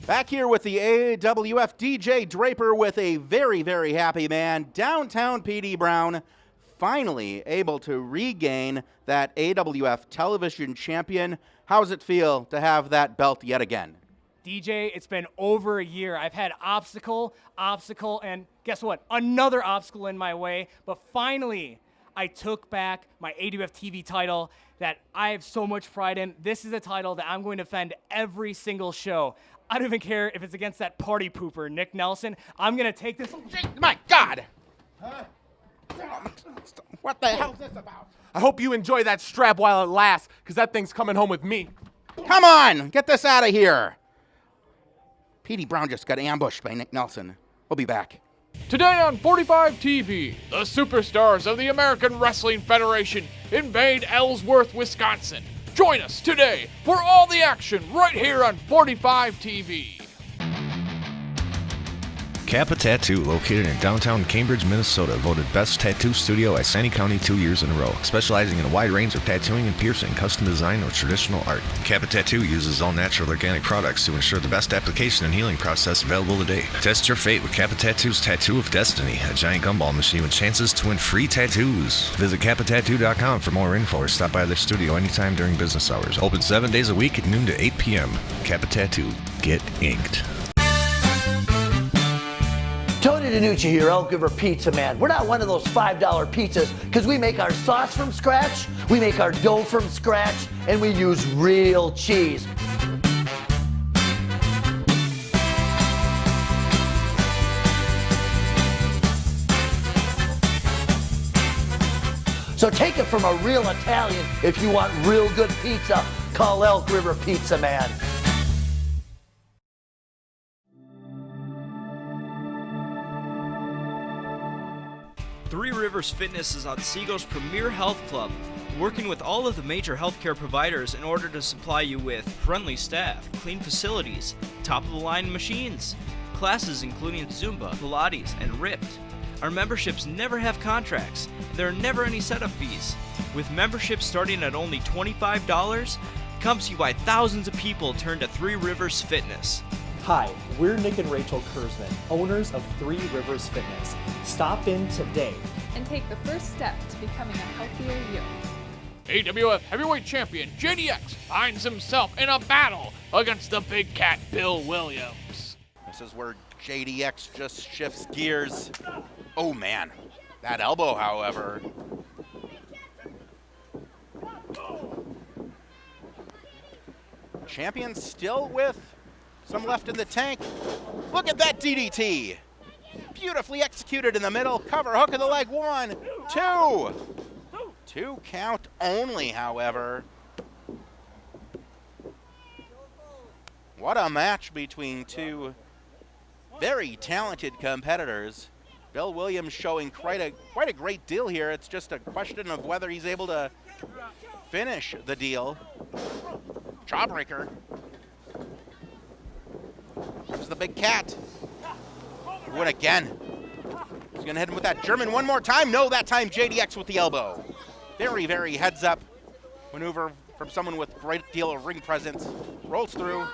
Back here with the AWF DJ Draper with a very, very happy man. Downtown Petey Brown finally able to regain that AWF Television Champion. How does it feel to have that belt yet again? DJ, it's been over a year. I've had obstacle, and guess what? Another obstacle in my way. But finally, I took back my AWF TV title that I have so much pride in. This is a title that I'm going to defend every single show. I don't even care if it's against that party pooper, Nick Nelson. I'm going to take this. My God! What the hell is this about? I hope you enjoy that strap while it lasts, because that thing's coming home with me. Come on! Get this out of here! Petey Brown just got ambushed by Nick Nelson. We'll be back. Today on 45 TV, the superstars of the American Wrestling Federation invade Ellsworth, Wisconsin. Join us today for all the action right here on 45 TV. Kappa Tattoo, located in downtown Cambridge, Minnesota, voted Best Tattoo Studio at Sandy County 2 years in a row, specializing in a wide range of tattooing and piercing, custom design, or traditional art. Kappa Tattoo uses all natural organic products to ensure the best application and healing process available today. Test your fate with Kappa Tattoo's Tattoo of Destiny, a giant gumball machine with chances to win free tattoos. Visit kappatattoo.com for more info or stop by their studio anytime during business hours. Open 7 days a week at noon to 8 p.m. Kappa Tattoo. Get inked. Tony DiNucci here, Elk River Pizza Man. We're not one of those $5 pizzas because we make our sauce from scratch, we make our dough from scratch, and we use real cheese. So take it from a real Italian. If you want real good pizza, call Elk River Pizza Man. Three Rivers Fitness is Otsiego's premier health club, working with all of the major healthcare providers in order to supply you with friendly staff, clean facilities, top-of-the-line machines, classes including Zumba, Pilates, and Ripped. Our memberships never have contracts, and there are never any setup fees. With memberships starting at only $25, come see why thousands of people turn to Three Rivers Fitness. Hi, we're Nick and Rachel Kurzman, owners of Three Rivers Fitness. Stop in today and take the first step to becoming a healthier you. AWF Heavyweight Champion JDX finds himself in a battle against the big cat Bill Williams. This is where JDX just shifts gears. Oh man, that elbow, however. Champion still with some left in the tank. Look at that DDT. Beautifully executed in the middle. Cover hook of the leg. 1, 2. 2 count only, however. What a match between two very talented competitors. Bill Williams showing quite a great deal here. It's just a question of whether he's able to finish the deal. Jawbreaker. There's the big cat. Win again. He's gonna hit him with that German one more time. No, that time JDX with the elbow. Very, very heads up maneuver from someone with a great deal of ring presence. Rolls through.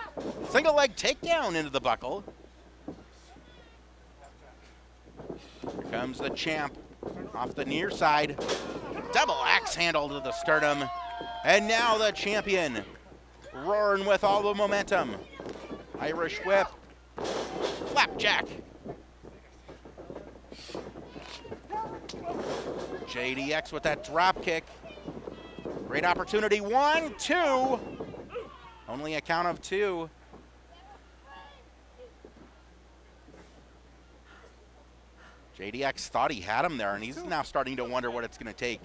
Single leg takedown into the buckle. Here comes the champ off the near side. Double axe handle to the sternum. And now the champion roaring with all the momentum. Irish whip. Flapjack. JDX with that drop kick. Great opportunity. 1, 2. Only a count of 2. JDX thought he had him there, and he's now starting to wonder what it's going to take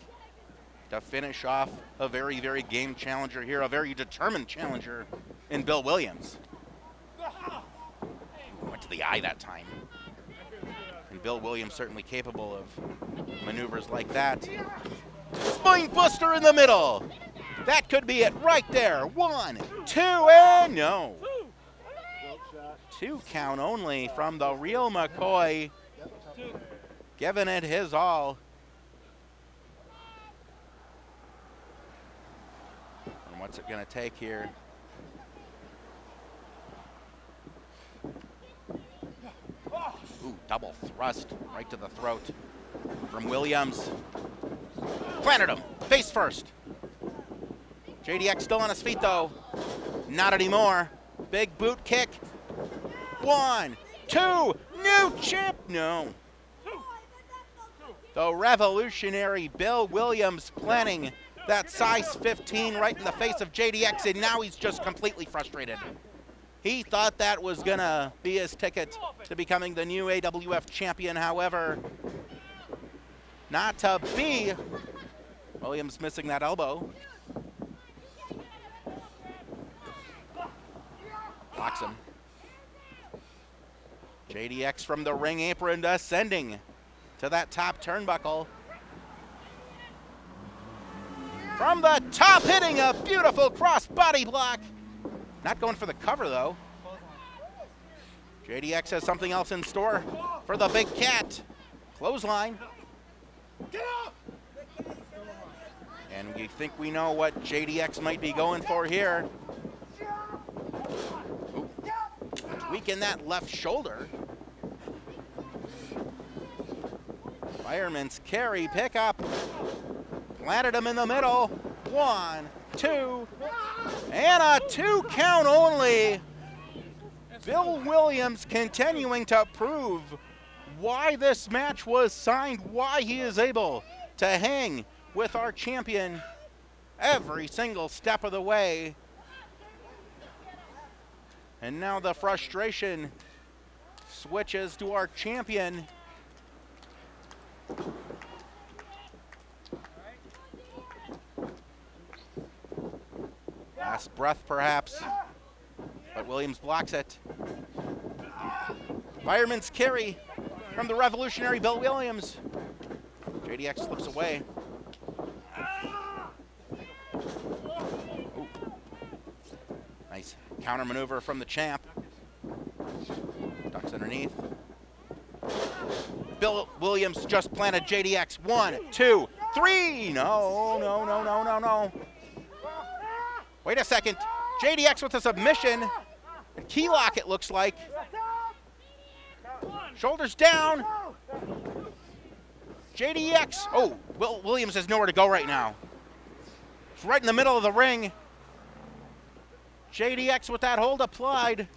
to finish off a very, very game challenger here, a very determined challenger in Bill Williams. Went to the eye that time. And Bill Williams certainly capable of maneuvers like that. Spine buster in the middle. That could be it right there. 1, 2, and no. 2 count only from the real McCoy. Giving it his all. And what's it going to take here? Double thrust right to the throat from Williams. Planted him, face first. JDX still on his feet though. Not anymore. Big boot kick. 1, 2, new champ. No. The revolutionary Bill Williams planning that size 15 right in the face of JDX, and now he's just completely frustrated. He thought that was gonna be his ticket to becoming the new AWF champion, however, not to be. Williams missing that elbow. Blocks him. JDX from the ring apron ascending to that top turnbuckle. From the top, hitting a beautiful cross body block. Not going for the cover though. JDX has something else in store for the big cat. Clothesline. And we think we know what JDX might be going for here. Ooh. Tweaking that left shoulder. Fireman's carry pickup. Planted him in the middle. 1, 2, and a 2 count only. Bill Williams continuing to prove why this match was signed, why he is able to hang with our champion every single step of the way. And now the frustration switches to our champion. Last breath perhaps, but Williams blocks it. Fireman's carry from the revolutionary Bill Williams. JDX slips away. Ooh. Nice counter maneuver from the champ. Ducks underneath. Bill Williams just planted JDX. 1, 2, 3. No. Wait a second. JDX with a submission. A key lock, it looks like. Shoulders down. JDX. Oh, Williams has nowhere to go right now. It's right in the middle of the ring. JDX with that hold applied.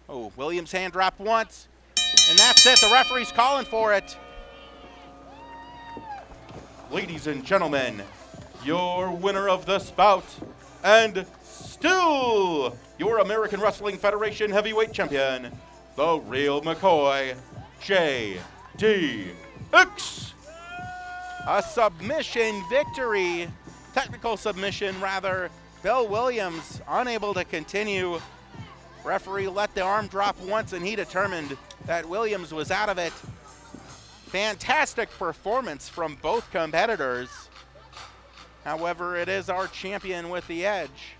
Oh, Williams hand dropped once. And that's it. The referee's calling for it. Ladies and gentlemen, your winner of this bout, and still your American Wrestling Federation Heavyweight Champion, the real McCoy, JDX. A submission victory, technical submission rather. Bill Williams unable to continue. Referee let the arm drop once and he determined that Williams was out of it. Fantastic performance from both competitors. However, it is our champion with the edge.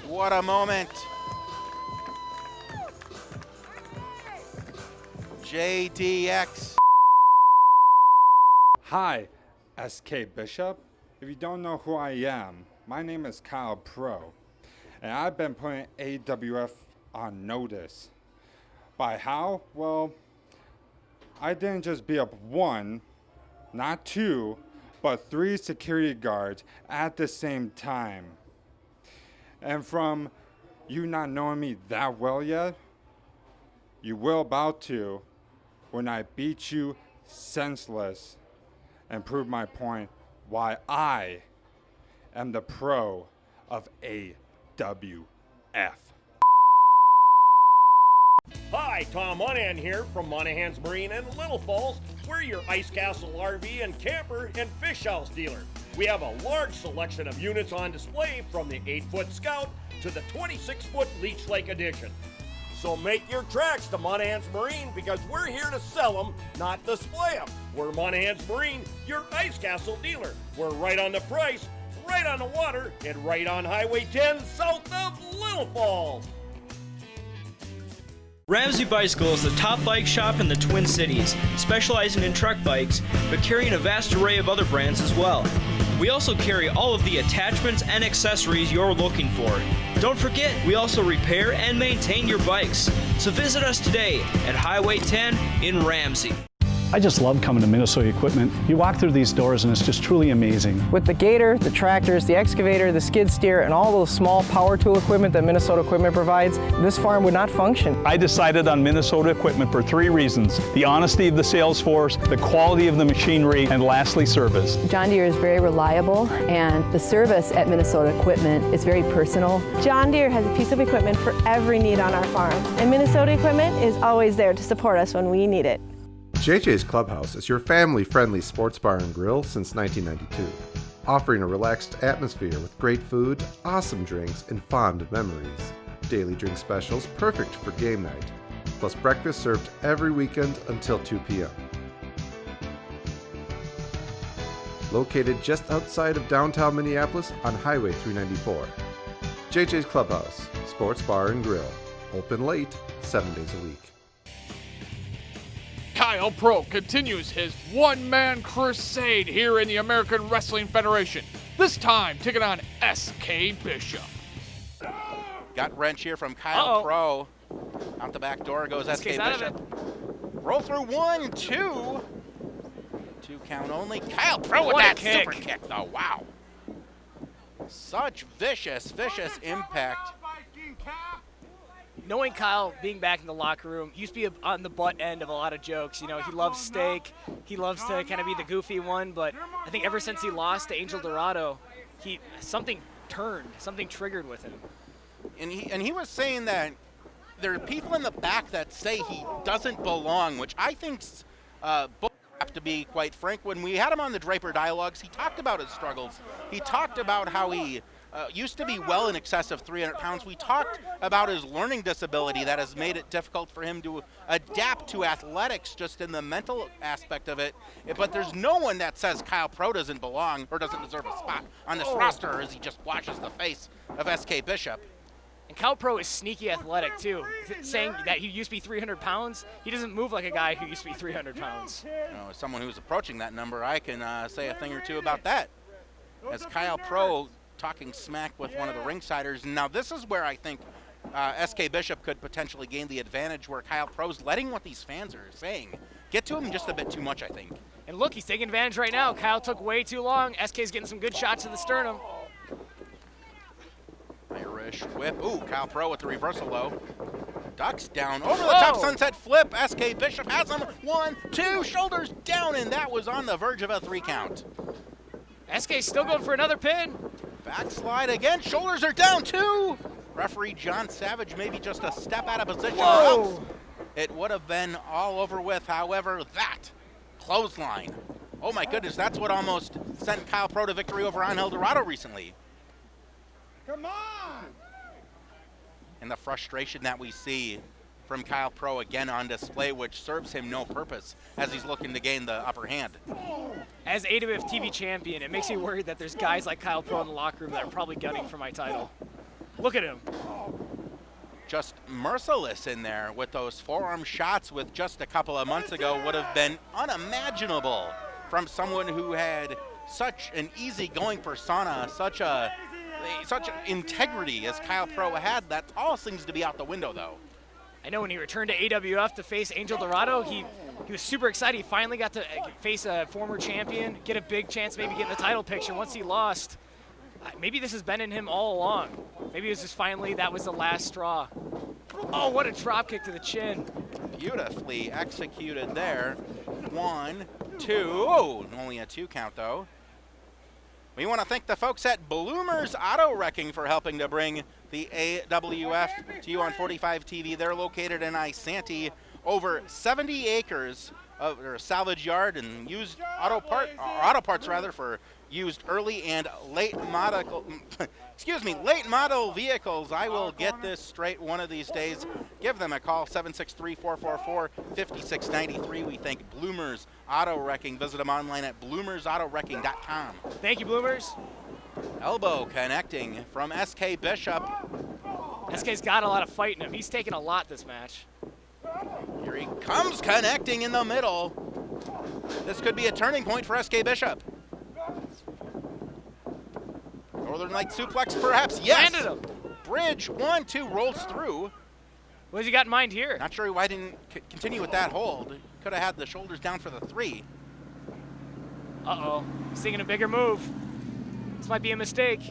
What a moment. JDX. Hi, SK Bishop. If you don't know who I am, my name is Kyle Pro, and I've been putting AWF on notice. By how? Well, I didn't just beat up 1, not 2, but 3 security guards at the same time. And from you not knowing me that well yet, you will about to when I beat you senseless and prove my point why I am the pro of AWF. Hi, Tom Monahan here from Monahan's Marine in Little Falls. We're your Ice Castle RV and camper and fish house dealer. We have a large selection of units on display from the 8-foot Scout to the 26-foot Leech Lake Edition. So make your tracks to Monahan's Marine because we're here to sell them, not display them. We're Monahan's Marine, your Ice Castle dealer. We're right on the price, right on the water, and right on Highway 10 south of Little Falls. Ramsey Bicycle is the top bike shop in the Twin Cities, specializing in truck bikes, but carrying a vast array of other brands as well. We also carry all of the attachments and accessories you're looking for. Don't forget, we also repair and maintain your bikes. So visit us today at Highway 10 in Ramsey. I just love coming to Minnesota Equipment. You walk through these doors and it's just truly amazing. With the gator, the tractors, the excavator, the skid steer, and all those small power tool equipment that Minnesota Equipment provides, this farm would not function. I decided on Minnesota Equipment for 3 reasons: the honesty of the sales force, the quality of the machinery, and lastly, service. John Deere is very reliable, and the service at Minnesota Equipment is very personal. John Deere has a piece of equipment for every need on our farm, and Minnesota Equipment is always there to support us when we need it. JJ's Clubhouse is your family-friendly sports bar and grill since 1992, offering a relaxed atmosphere with great food, awesome drinks, and fond memories. Daily drink specials perfect for game night, plus breakfast served every weekend until 2 p.m. Located just outside of downtown Minneapolis on Highway 394. JJ's Clubhouse, sports bar and grill, open late, 7 days a week. Kyle Pro continues his one-man crusade here in the American Wrestling Federation. This time taking on SK Bishop. Gut wrench here from Kyle Pro. Out the back door goes SK Bishop. Roll through 1, 2. 2 count only. Kyle Pro with that super kick though. Wow. Such vicious impact. Knowing Kyle being back in the locker room, he used to be on the butt end of a lot of jokes. You know, he loves steak. He loves to kind of be the goofy one. But I think ever since he lost to Angel Dorado, something triggered with him. And he was saying that there are people in the back that say he doesn't belong, which I think's bullcrap, to be quite frank. When we had him on the Draper Dialogues, he talked about his struggles. He talked about how he used to be well in excess of 300 pounds. We talked about his learning disability that has made it difficult for him to adapt to athletics just in the mental aspect of it. But there's no one that says Kyle Pro doesn't belong or doesn't deserve a spot on this roster as he just washes the face of SK Bishop. And Kyle Pro is sneaky athletic too. Saying that he used to be 300 pounds, he doesn't move like a guy who used to be 300 pounds. As someone who's approaching that number, I can say a thing or two about that. As Kyle Pro talking smack with one of the ringsiders. Now this is where I think SK Bishop could potentially gain the advantage, where Kyle Pro's letting what these fans are saying get to him just a bit too much, I think. And look, he's taking advantage right now. Kyle took way too long. SK's getting some good shots to the sternum. Irish whip. Ooh, Kyle Pro with the reversal low. Ducks down over the top sunset flip. SK Bishop has him. 1, 2, shoulders down, and that was on the verge of a 3 count. SK's still going for another pin. Backslide again. Shoulders are down too. Referee John Savage maybe just a step out of position. Whoa. It would have been all over with. However, that clothesline. Oh my goodness, that's what almost sent Kyle Pro to victory over Angel Dorado recently. Come on! And the frustration that we see from Kyle Pro again on display, which serves him no purpose as he's looking to gain the upper hand. As AWF TV champion, it makes me worried that there's guys like Kyle Pro in the locker room that are probably gunning for my title. Look at him. Just merciless in there with those forearm shots, with just a couple of months ago would have been unimaginable from someone who had such an easygoing persona, such integrity as Kyle Pro had. That all seems to be out the window though. I know when he returned to AWF to face Angel Dorado, he was super excited. He finally got to face a former champion, get a big chance, maybe get in the title picture. Once he lost, maybe this has been in him all along. Maybe it was just finally that was the last straw. Oh, what a drop kick to the chin. Beautifully executed there. 1, 2, oh, only a 2 count though. We want to thank the folks at Bloomers Auto Wrecking for helping to bring the AWF to you on 45 TV. They're located in Isanti. Over 70 acres of salvage yard and used auto parts for used early and late model vehicles. I will get this straight one of these days. Give them a call, 763-444-5693. We thank Bloomers Auto Wrecking. Visit them online at bloomersautorewrecking.com. Thank you, Bloomers. Elbow connecting from SK Bishop. SK's got a lot of fight in him. He's taken a lot this match. Here he comes, connecting in the middle. This could be a turning point for SK Bishop. Northern Light suplex, perhaps. Yes. Landed him. Bridge 1, 2 rolls through. What's he got in mind here? Not sure why he didn't continue with that hold. Could have had the shoulders down for the 3. Uh-oh. He's thinking a bigger move. This might be a mistake.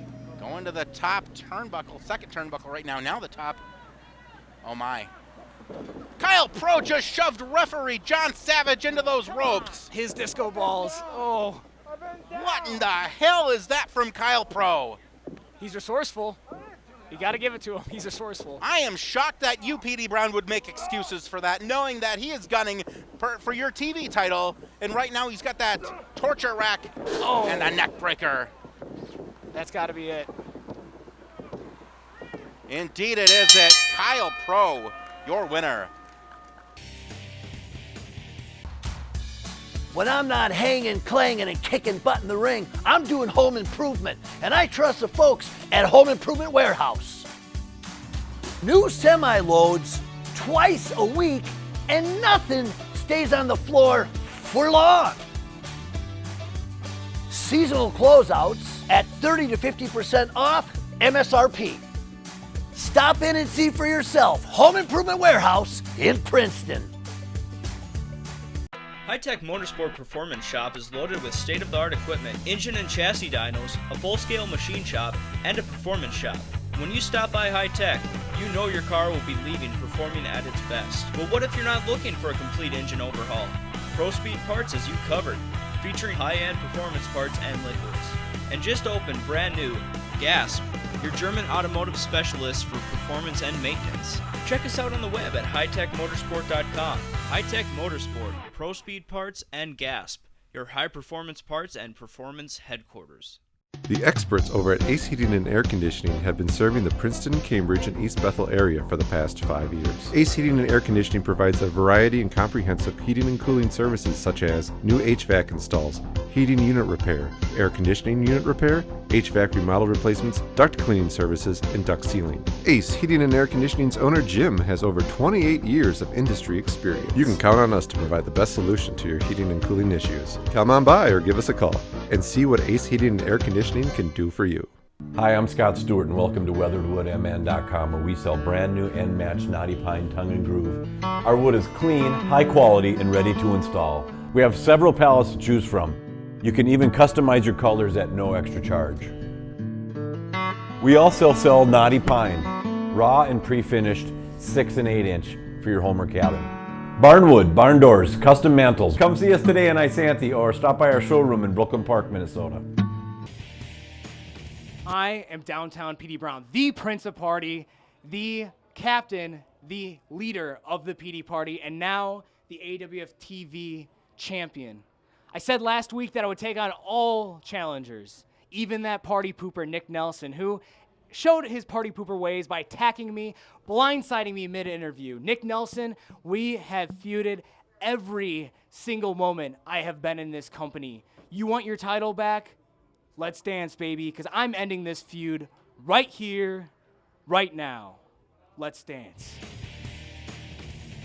Going to the top turnbuckle, second turnbuckle right now. Now the top. Oh, my. Kyle Pro just shoved referee John Savage into those ropes. His disco balls. Oh. What in the hell is that from Kyle Pro? He's resourceful. You got to give it to him. He's resourceful. I am shocked that you, Petey Brown, would make excuses for that, knowing that he is gunning for your TV title, and right now he's got that torture rack and a neck breaker. That's got to be it. Indeed it is it. Kyle Pro, your winner. When I'm not hanging, clanging, and kicking butt in the ring, I'm doing home improvement, and I trust the folks at Home Improvement Warehouse. New semi-loads twice a week, and nothing stays on the floor for long. Seasonal closeouts at 30 to 50% off MSRP. Stop in and see for yourself. Home Improvement Warehouse in Princeton. High-Tech Motorsport Performance Shop is loaded with state-of-the-art equipment, engine and chassis dynos, a full-scale machine shop, and a performance shop. When you stop by High-Tech, you know your car will be leaving performing at its best. But what if you're not looking for a complete engine overhaul? Pro Speed Parts has you covered, featuring high-end performance parts and liquids. And just opened brand new Gasp, your German automotive specialist for performance and maintenance. Check us out on the web at hightechmotorsport.com. High-Tech Motorsport, Pro Speed Parts, and Gasp, your high-performance parts and performance headquarters. The experts over at Ace Heating and Air Conditioning have been serving the Princeton, Cambridge, and East Bethel area for the past 5 years. Ace Heating and Air Conditioning provides a variety and comprehensive heating and cooling services such as new HVAC installs, heating unit repair, air conditioning unit repair, HVAC remodel replacements, duct cleaning services, and duct sealing. Ace Heating and Air Conditioning's owner Jim has over 28 years of industry experience. You can count on us to provide the best solution to your heating and cooling issues. Come on by or give us a call and see what Ace Heating and Air Conditioning can do for you. Hi, I'm Scott Stewart and welcome to weatheredwoodmn.com, where we sell brand new end match knotty pine tongue and groove. Our wood is clean, high quality, and ready to install. We have several pallets to choose from. You can even customize your colors at no extra charge. We also sell knotty pine, raw and pre-finished 6 and 8 inch for your home or cabin. Barnwood, barn doors, custom mantles. Come see us today in Isanti or stop by our showroom in Brooklyn Park, Minnesota. I am downtown Petey Brown, the Prince of Party, the captain, the leader of the Petey Party, and now the AWF TV Champion. I said last week that I would take on all challengers, even that party pooper Nick Nelson, who showed his party pooper ways by attacking me, blindsiding me mid-interview. Nick Nelson, we have feuded every single moment I have been in this company. You want your title back? Let's dance, baby, because I'm ending this feud right here, right now. Let's dance.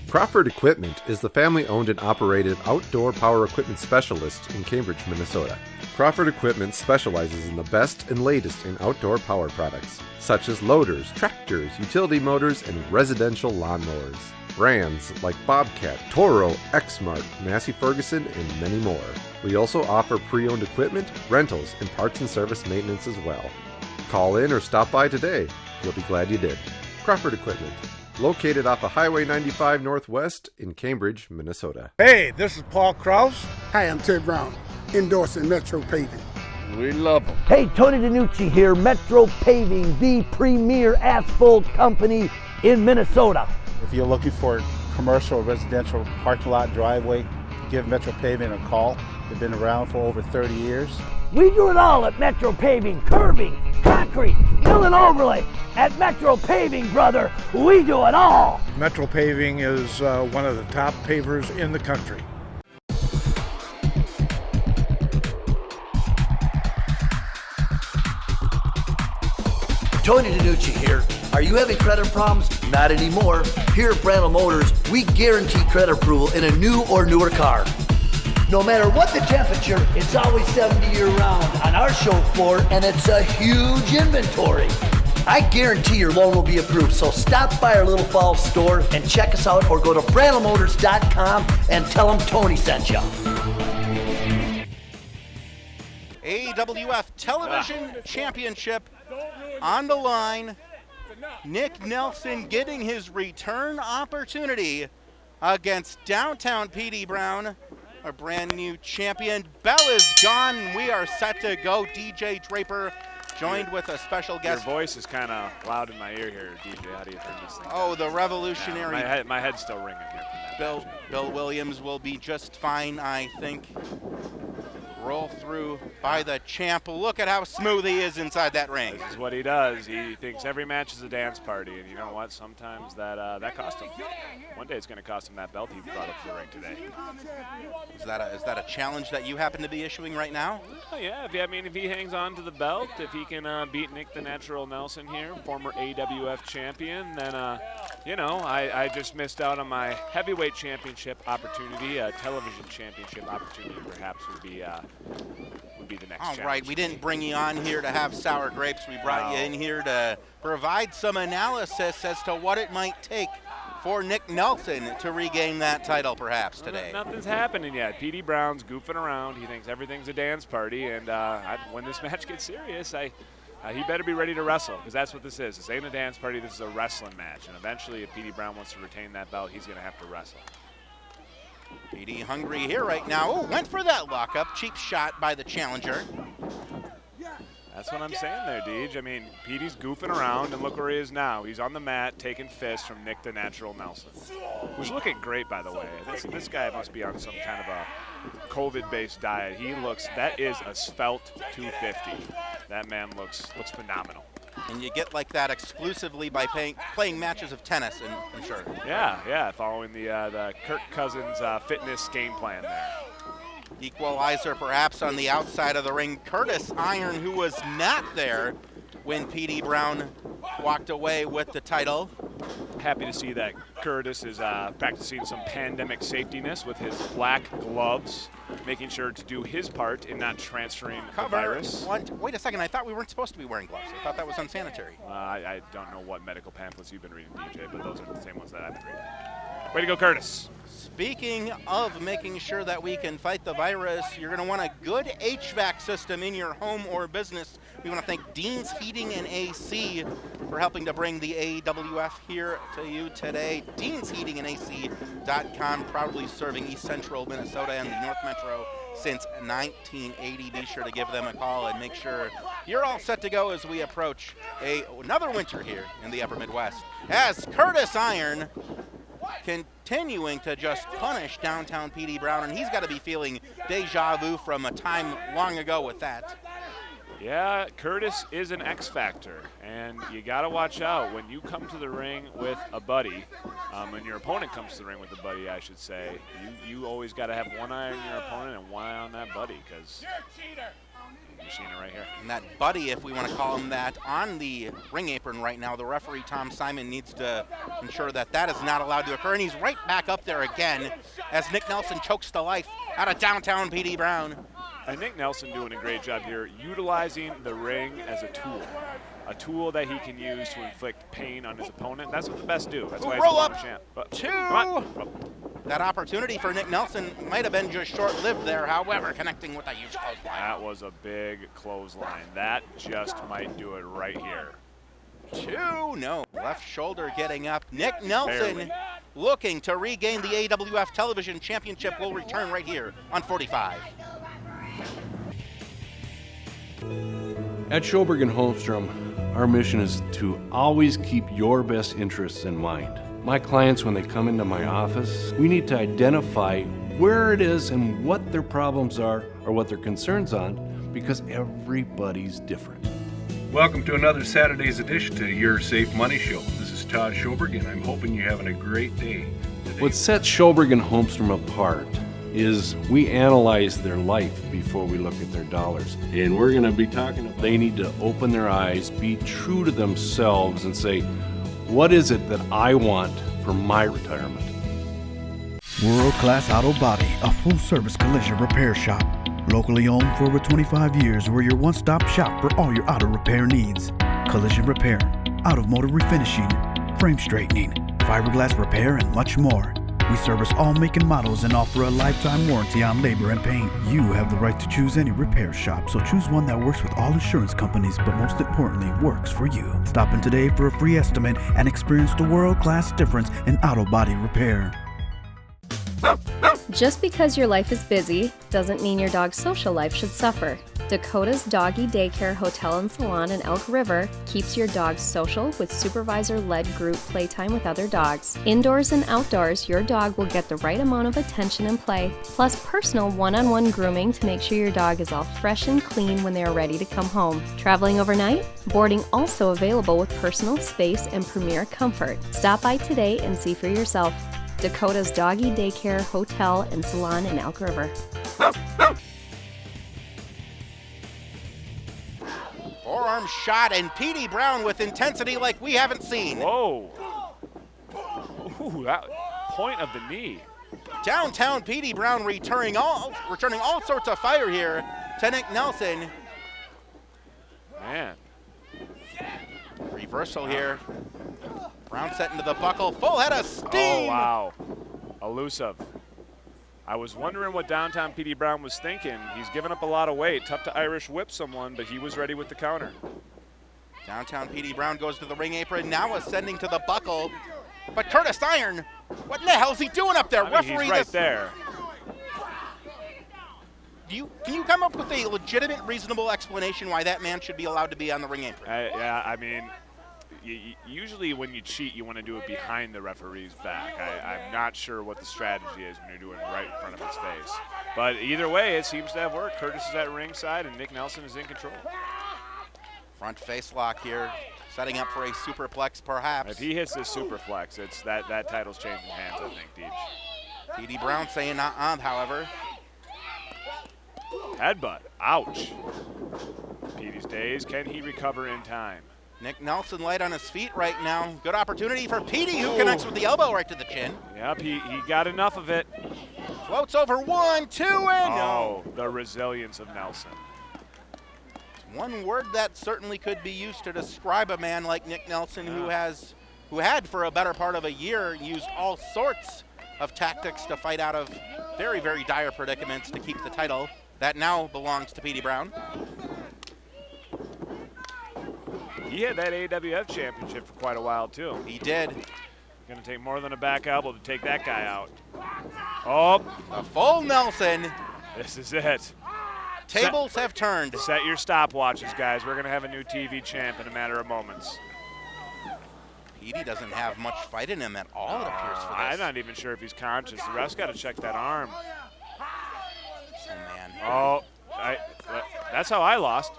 Crawford Equipment is the family-owned and operated outdoor power equipment specialist in Cambridge, Minnesota. Crawford Equipment specializes in the best and latest in outdoor power products, such as loaders, tractors, utility motors, and residential lawnmowers. Brands like Bobcat, Toro, Exmark, Massey Ferguson, and many more. We also offer pre-owned equipment, rentals, and parts and service maintenance as well. Call in or stop by today. You'll be glad you did. Crawford Equipment, located off of Highway 95 Northwest in Cambridge, Minnesota. Hey, this is Paul Krause. Hi, I'm Ted Brown, endorsing Metro Paving. We love them. Hey, Tony DiNucci here, Metro Paving, the premier asphalt company in Minnesota. If you're looking for commercial or residential parking lot driveway, give Metro Paving a call. They've been around for over 30 years. We do it all at Metro Paving, curbing, concrete, mill and overlay. At Metro Paving, brother, we do it all. Metro Paving is one of the top pavers in the country. Tony DiNucci here. Are you having credit problems? Not anymore. Here at Brandel Motors, we guarantee credit approval in a new or newer car. No matter what the temperature, it's always 70 year-round on our show floor, and it's a huge inventory. I guarantee your loan will be approved, so stop by our Little Falls store and check us out, or go to BrandleMotors.com and tell them Tony sent you. AWF Television Championship on the line. Nick Nelson getting his return opportunity against downtown Petey Brown, our brand new champion. Bell is gone. We are set to go. DJ Draper joined with a special guest. Your voice is kind of loud in my ear here, DJ. How do you turn this thing Oh, down? the revolutionary. Yeah, my head's still ringing here from that. Bill Williams will be just fine, I think. Roll through by the champ. Look at how smooth he is inside that ring. This is what he does. He thinks every match is a dance party, and you know what? Sometimes that cost him. One day it's going to cost him that belt he brought up to the ring today. Is that a challenge that you happen to be issuing right now? Oh, yeah. If he hangs on to the belt, if he can beat Nick the Natural Nelson here, former AWF champion, then I just missed out on my heavyweight championship opportunity. A television championship opportunity perhaps would be the next challenge. All right, we didn't bring you on here to have sour grapes. We brought you in here to provide some analysis as to what it might take for Nick Nelson to regain that title perhaps today. Nothing's happening yet. Petey Brown's goofing around. He thinks everything's a dance party, and when this match gets serious, he better be ready to wrestle, because that's what this is. This ain't a dance party. This is a wrestling match, and eventually if Petey Brown wants to retain that belt, he's going to have to wrestle. Petey hungry here right now. Oh, went for that lockup. Cheap shot by the challenger. That's what I'm saying there, Deej. Petey's goofing around, and look where he is now. He's on the mat taking fists from Nick the Natural Nelson, who's looking great, by the way. This guy must be on some kind of a COVID-based diet. That is a svelte 250. That man looks phenomenal. And you get like that exclusively by playing matches of tennis, I'm sure. Yeah, following the Kirk Cousins fitness game plan there. Equalizer perhaps on the outside of the ring. Curtis Iron, who was not there when Petey Brown walked away with the title. Happy to see that Curtis is practicing some pandemic safetiness with his black gloves, making sure to do his part in not transferring the virus. Wait a second, I thought we weren't supposed to be wearing gloves. I thought that was unsanitary. I don't know what medical pamphlets you've been reading, DJ, but those are the same ones that I've been reading. Way to go, Curtis. Speaking of making sure that we can fight the virus, you're going to want a good HVAC system in your home or business. We want to thank Dean's Heating and AC for helping to bring the AWF here to you today. DeansHeatingandAC.com, proudly serving East Central Minnesota and the North Metro since 1980. Be sure to give them a call and make sure you're all set to go as we approach another winter here in the Upper Midwest. As Curtis Iron continuing to just punish downtown Petey Brown, and he's got to be feeling deja vu from a time long ago with that. Yeah, Curtis is an X factor, and you got to watch out when you come to the ring with a buddy. When your opponent comes to the ring with a buddy, I should say, you always got to have one eye on your opponent and one eye on that buddy, because you've seen it right here. And that buddy, if we want to call him that, on the ring apron right now, the referee, Tom Simon, needs to ensure that that is not allowed to occur. And he's right back up there again as Nick Nelson chokes the life out of downtown Petey Brown. And Nick Nelson doing a great job here, utilizing the ring as a tool that he can use to inflict pain on his opponent. That's what the best do. That's why he's roll a up champ. That opportunity for Nick Nelson might have been just short-lived there, however, connecting with a huge clothesline. That was a big clothesline. That just might do it right here. No. Left shoulder getting up. Nick Nelson looking to regain the AWF Television Championship will return right here on 45. At Schoberg & Holmstrom, our mission is to always keep your best interests in mind. My clients, when they come into my office, we need to identify where it is and what their problems are or what their concerns on, because everybody's different. Welcome to another Saturday's edition to Your Safe Money Show. This is Todd Schoberg, and I'm hoping you're having a great day today. What sets Schoberg & Holmstrom apart is we analyze their life before we look at their dollars. And we're going to be talking about they need to open their eyes, be true to themselves, and say, what is it that I want for my retirement? World Class Auto Body, a full-service collision repair shop. Locally owned for over 25 years, we're your one-stop shop for all your auto repair needs. Collision repair, automotive refinishing, frame straightening, fiberglass repair, and much more. We service all make and models and offer a lifetime warranty on labor and paint. You have the right to choose any repair shop, so choose one that works with all insurance companies, but most importantly, works for you. Stop in today for a free estimate and experience the world-class difference in auto body repair. Just because your life is busy doesn't mean your dog's social life should suffer. Dakota's Doggy Daycare Hotel and Salon in Elk River keeps your dog social with supervisor-led group playtime with other dogs. Indoors and outdoors, your dog will get the right amount of attention and play, plus personal one-on-one grooming to make sure your dog is all fresh and clean when they are ready to come home. Traveling overnight? Boarding also available with personal space and premier comfort. Stop by today and see for yourself. Dakota's Doggy Daycare Hotel and Salon in Elk River. Forearm shot, and Petey Brown with intensity like we haven't seen. Whoa. Ooh, that point of the knee. Downtown Petey Brown returning all sorts of fire here to Nick Nelson. Man. Reversal here. Brown set into the buckle, full head of steam. Oh, wow. Elusive. I was wondering what downtown Petey Brown was thinking. He's given up a lot of weight. Tough to Irish whip someone, but he was ready with the counter. Downtown Petey Brown goes to the ring apron, now ascending to the buckle. But Curtis Iron, what in the hell is he doing up there? Referee, he's right there. Can you come up with a legitimate, reasonable explanation why that man should be allowed to be on the ring apron? Yeah, I mean, usually when you cheat, you want to do it behind the referee's back. I'm not sure what the strategy is when you're doing it right in front of his face. But either way, it seems to have worked. Curtis is at ringside, and Nick Nelson is in control. Front face lock here, setting up for a superplex perhaps. If he hits this superplex, it's that title's changing hands, I think, Deej. Petey Brown saying however. Headbutt, ouch. Petey's days, can he recover in time? Nick Nelson light on his feet right now. Good opportunity for Petey, who connects with the elbow right to the chin. Yep, he got enough of it. Floats over 1, 2, and no. The resilience of Nelson. One word that certainly could be used to describe a man like Nick Nelson, who had for a better part of a year used all sorts of tactics to fight out of very, very dire predicaments to keep the title that now belongs to Petey Brown. He had that AWF Championship for quite a while, too. He did. Going to take more than a back elbow to take that guy out. Oh. A full Nelson. This is it. Tables have turned. Set your stopwatches, guys. We're going to have a new TV champ in a matter of moments. Petey doesn't have much fight in him at all, it appears, for this. I'm not even sure if he's conscious. The ref's got to check that arm. Oh, man. Oh, that's how I lost.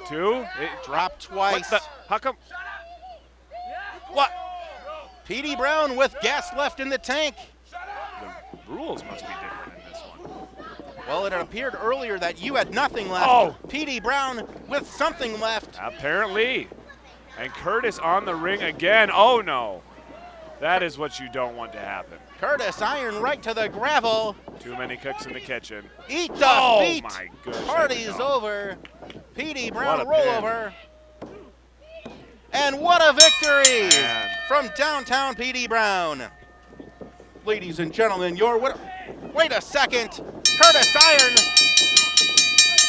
2. It dropped twice. How come? What? Petey Brown with gas left in the tank. The rules must be different in this one. Well, it appeared earlier that you had nothing left. Oh. Petey Brown with something left. Apparently. And Curtis on the ring again. Oh, no. That is what you don't want to happen. Curtis Iron right to the gravel. Too many cooks in the kitchen. Eat the feet. Oh, my goodness. Party's over. Petey Brown rollover. And what a victory from downtown Petey Brown. Ladies and gentlemen, wait a second. Curtis Iron,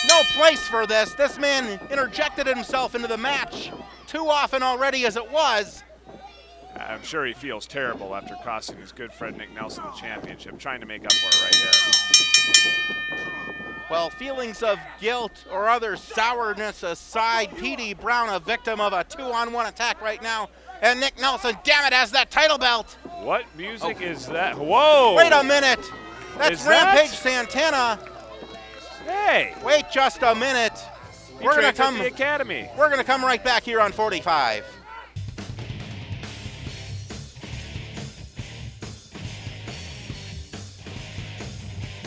no place for this. This man interjected himself into the match too often already as it was. I'm sure he feels terrible after costing his good friend Nick Nelson the championship, trying to make up for it right here. Well, feelings of guilt or other sourness aside, Petey Brown a victim of a 2-on-1 attack right now. And Nick Nelson, damn it, has that title belt. What music is that? Whoa! Wait a minute. That's Rampage Santana. Hey! Wait just a minute. We're going to come to the Academy. We're going to come right back here on 45.